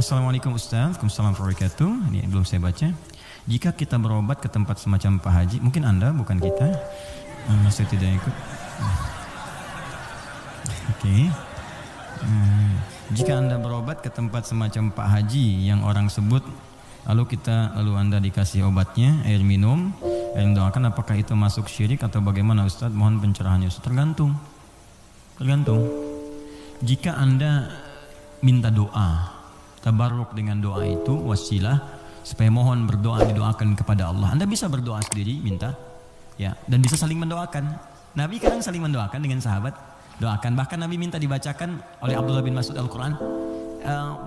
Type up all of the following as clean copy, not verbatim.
Assalamualaikum Ustaz, Waalaikumsalam warahmatullahi wabarakatuh. Ini belum saya baca. Jika kita berobat ke tempat semacam Pak Haji, mungkin Anda bukan kita, saya tidak ikut. Oke. Jika Anda berobat ke tempat semacam Pak Haji yang orang sebut, lalu Anda dikasih obatnya, air minum, yang doakan, apakah itu masuk syirik atau bagaimana Ustaz? Mohon pencerahannya Ustaz. Tergantung. Jika Anda minta doa, tabarruk dengan doa itu wasilah supaya mohon berdoa, didoakan kepada Allah. Anda bisa berdoa sendiri, minta, ya, dan bisa saling mendoakan. Nabi kadang saling mendoakan dengan sahabat, doakan. Bahkan Nabi minta dibacakan oleh Abdullah bin Mas'ud Al-Quran.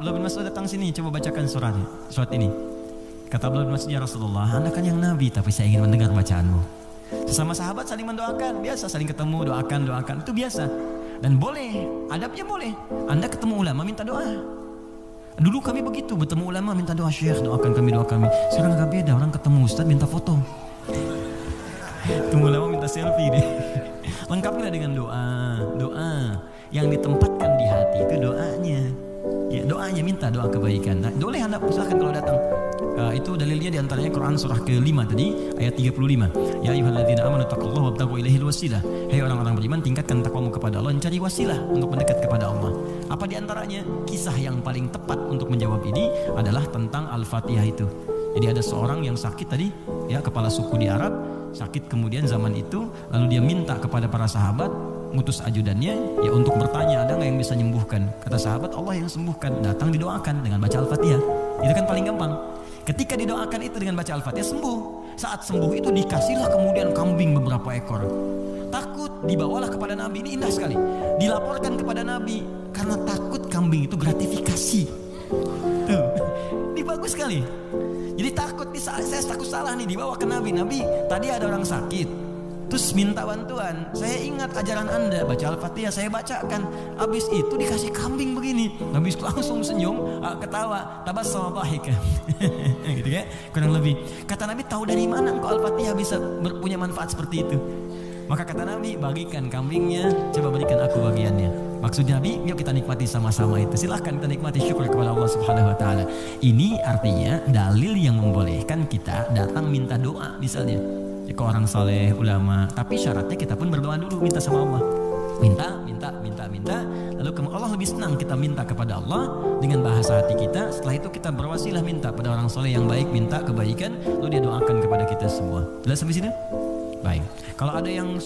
Abdullah bin Mas'ud datang sini, coba bacakan surat ini. Kata Abdullah bin Mas'ud, ya Rasulullah, Anda kan yang Nabi, tapi saya ingin mendengar bacaanmu. Sesama sahabat saling mendoakan, biasa, saling ketemu, doakan, itu biasa. Dan boleh, adabnya boleh. Anda ketemu ulama minta doa. Dulu kami begitu, bertemu ulama minta doa, Syekh doakan kami, doa kami. Sekarang agak beda, orang ketemu Ustaz minta foto. Ketemu ulama minta selfie deh. Lengkapilah dengan doa yang ditempatkan di hati, itu doanya. Ya, doanya minta doa kebaikan. Nah, boleh Anda silakan kalau datang. Itu dalilnya diantaranya Quran surah ke-5 tadi ayat 35. Ya ayyuhalladzina amanu taqullaha wabtaghu ilaihil wasilah. Hai orang-orang beriman, tingkatkan takwamu kepada Allah dan cari wasilah untuk mendekat kepada Allah. Apa diantaranya? Kisah yang paling tepat untuk menjawab ini adalah tentang Al-Fatihah itu. Jadi ada seorang yang sakit tadi, ya, kepala suku di Arab, sakit kemudian zaman itu, lalu dia minta kepada para sahabat, ngutus ajudannya, ya, untuk bertanya ada nggak yang bisa menyembuhkan. Kata sahabat, Allah yang sembuhkan. Datang didoakan dengan baca Al-Fatihah. Itu kan paling gampang. Ketika didoakan itu dengan baca Al-Fatihah, sembuh. Saat sembuh itu dikasihlah kemudian kambing beberapa ekor. Takut, dibawalah kepada Nabi. Ini indah sekali. Dilaporkan kepada Nabi karena takut kambing itu gratifikasi. Tuh, ini bagus sekali. Jadi takut, saya takut salah nih, dibawa ke Nabi. Nabi, tadi ada orang sakit, terus minta bantuan. Saya ingat ajaran Anda, baca Al-Fatihah, saya bacakan. Habis itu dikasih kambing begini. Nabi langsung senyum, ketawa, tabassum dhahikan. Gitu ya, kurang lebih. Kata Nabi, tahu dari mana engkau Al-Fatihah bisa punya manfaat seperti itu? Maka kata Nabi, bagikan kambingnya, coba berikan aku bagiannya. Maksudnya Nabi, yuk kita nikmati sama-sama itu. Silahkan kita nikmati, syukur kepada Allah Subhanahu Wa Taala. Ini artinya dalil yang membolehkan kita datang minta doa, misalnya ke orang saleh, ulama. Tapi syaratnya kita pun berdoa dulu, minta sama Allah. Minta. Lalu Allah lebih senang kita minta kepada Allah dengan bahasa hati kita. Setelah itu kita berwasilah minta pada orang saleh yang baik, minta kebaikan, lalu dia doakan kepada kita semua. Jelas sampai sini? Baik. Kalau ada yang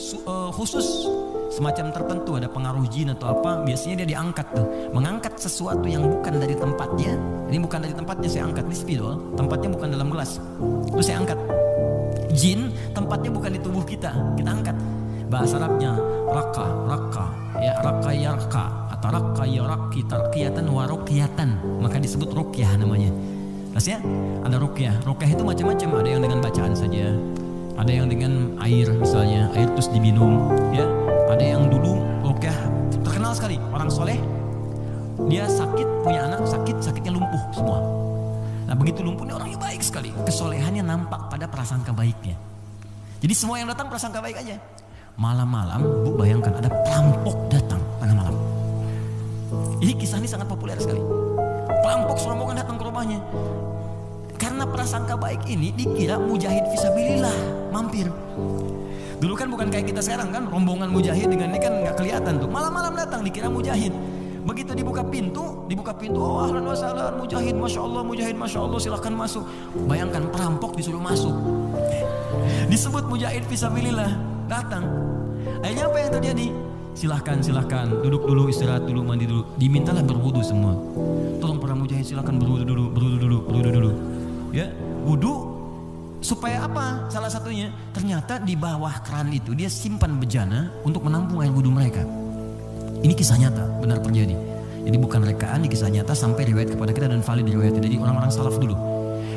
khusus semacam tertentu, ada pengaruh jin atau apa, biasanya dia diangkat tuh, mengangkat sesuatu yang bukan dari tempatnya. Ini bukan dari tempatnya, saya angkat di spidol, tempatnya bukan dalam gelas. Terus saya angkat. Jin tempatnya bukan di tubuh kita angkat. Bahasa Arabnya raka, ya, raka yarka atau raka yaraki, tarqiyatan wa ruqyatan, maka disebut ruqyah namanya. Terus ya, ada ruqyah. Ruqyah itu macam-macam, ada yang dengan bacaan saja, ada yang dengan air, misalnya air terus diminum, ya. Ada yang dulu ruqyah terkenal sekali, orang soleh, dia sakit, punya anak sakitnya lumpuh semua. Nah, begitu lumpuhnya orangnya baik sekali, kesolehannya nampak pada prasangka baiknya. Jadi semua yang datang prasangka baik aja. Malam-malam, Bu, bayangkan ada perampok datang tengah malam. Ini kisah ini sangat populer sekali. Perampok serombongan datang ke rumahnya. Karena prasangka baik ini dikira mujahid fisabilillah mampir. Dulu kan bukan kayak kita sekarang kan, rombongan mujahid dengan ini kan nggak kelihatan tuh. Malam-malam datang dikira mujahid. Begitu dibuka pintu, oh ahlan wa sahlan, mujahid, masya Allah, silahkan masuk. Bayangkan perampok disuruh masuk. Disebut mujahid fisabilillah, datang. Akhirnya apa yang terjadi? Silahkan, duduk dulu, istirahat dulu, mandi dulu. Dimintalah berwudu semua. Tolong para mujahid silahkan berwudu dulu. Ya, wudu. Supaya apa? Salah satunya, ternyata di bawah keran itu dia simpan bejana untuk menampung air wudu mereka. Ini kisah nyata, benar terjadi. Jadi bukan rekaan, ini kisah nyata sampai riwayat kepada kita dan valid riwayat dari orang-orang salaf dulu.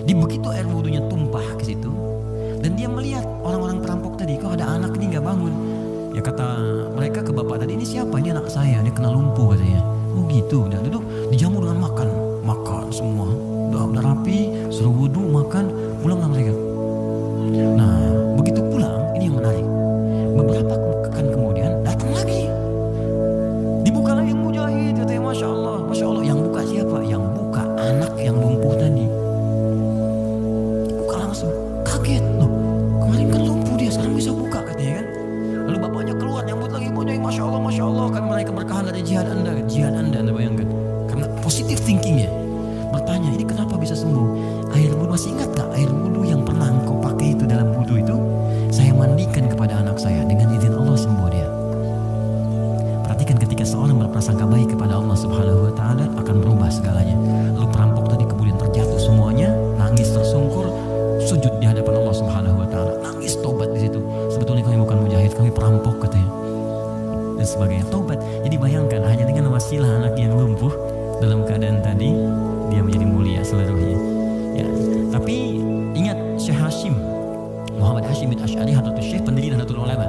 Di begitu air wudunya tumpah ke situ, dan dia melihat orang-orang perampok tadi, kok ada anak ini nggak bangun. Ya kata mereka ke bapak tadi, ini siapa? Ini anak saya, dia kena lumpuh katanya. Oh gitu, dan duduk dijamu dengan makan semua. Udah rapi, suruh wudu, makan, pulang mereka. Nah, begitu pulang, ini yang menarik. Beberapa pekan kemudian datang lagi. Dibuka lagi mujahid, katanya masya Allah. Yang buka siapa? Yang buka anak kemarin kan lumpuh dia, sekarang bisa buka katanya kan. Lalu bapaknya keluar nyambut lagi, ibunya masya Allah kan mereka berkahan dari jihad anda bayangkan. Karena positive thinkingnya. Bertanya, ini kenapa bisa sembuh? Air wudhu, masih ingat gak air wudhu yang pernah engkau pakai itu dalam wudhu itu? Saya mandikan kepada anak saya, dengan izin Allah sembuh dia. Perhatikan ketika seorang berprasangka baik kepada Allah Subhanahu wa taala akan berubah segalanya. Lalu perampok tadi kemudian terjatuh semuanya, nangis tersungkur, sujud di hadapan Allah Subhanahu wa taala. Nangis tobat di situ. Sebetulnya kami bukan mujahid, kami perampok katanya. Dan sebagainya, tobat. Jadi bayangkan hanya dengan wasilah anak yang lumpuh dalam keadaan tadi dia menjadi mulia seluruhnya. Ya, tapi ingat Syekh Hashim Muhammad Hashim bin Asy'ari Hadratus Syekh, pendiri Nahdlatul Ulama.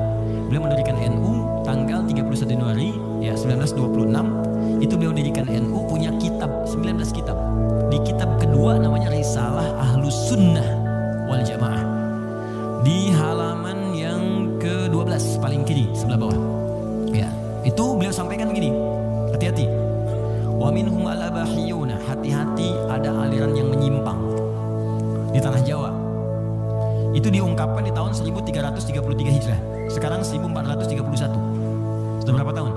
Beliau mendirikan NU tanggal 31 Januari ya 1926. Itu beliau mendirikan NU, punya kitab 19 kitab. Di kitab kedua namanya Risalah Ahlus Sunnah wal Jamaah. Di halaman yang ke-12 paling kiri sebelah bawah. Ya, itu beliau sampaikan begini. Hati-hati. Wa minhum al-abahiyuna, hati-hati ada aliran yang menyimpang di tanah Jawa. Itu diungkapkan di tahun 1333 Hijrah. Sekarang 1431. Sudah berapa tahun?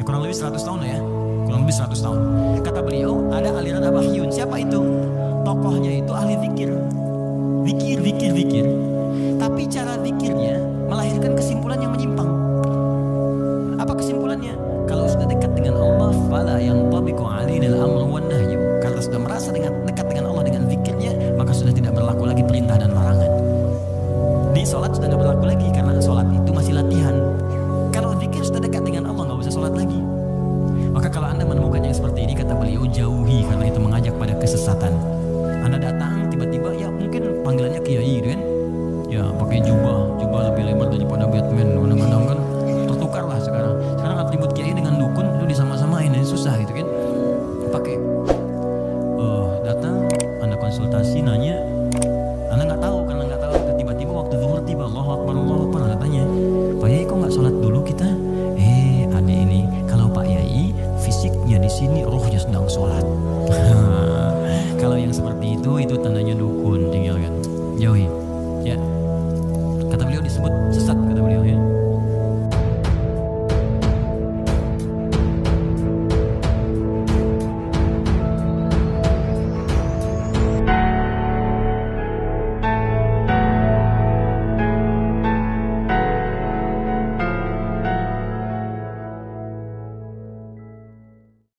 Ya kurang lebih 100 tahun ya. Kurang lebih 100 tahun. Kata beliau, ada aliran abahiyun. Siapa itu? Tokohnya itu ahli zikir. Zikir. Tapi cara zikirnya melahirkan kesimpulan yang menyimpang. Apa kesimpulannya? Kalau sudah dekat dengan Allah, fala yang tabiqu alainal amru wan nahyu. Kalau sudah merasa dekat dengan Allah dengan zikirnya, maka sudah tidak berlaku lagi perintah dan larangan. Di sholat sudah tidak berlaku lagi karena sholat itu masih latihan. Kalau zikir sudah dekat dengan Allah, nggak usah sholat lagi. Maka kalau anda menemukan yang seperti ini, kata beliau, jauhi, karena itu mengajak pada kesesatan. Anda datang tiba-tiba, ya mungkin panggilannya kiai kan, ya pakai jubah lebih lebar daripada Batman, kadang-kadang kan tertukar lah sekarang atribut kiai dengan dukun itu disama-samain, ini susah gitu kan. Pakai datang, anda konsultasi, nanya, anda nggak tahu, karena nggak tahu, tiba-tiba waktu zuhur tiba, Allahu Akbar, anda tanya, Pak Yai kok nggak sholat dulu kita? Adik ini, kalau Pak Yai fisiknya di sini, rohnya sedang sholat. Kalau yang seperti itu tandanya dukun, tinggalkan, jauhi. Ya, kata beliau disebut sesat, kata beliau ya.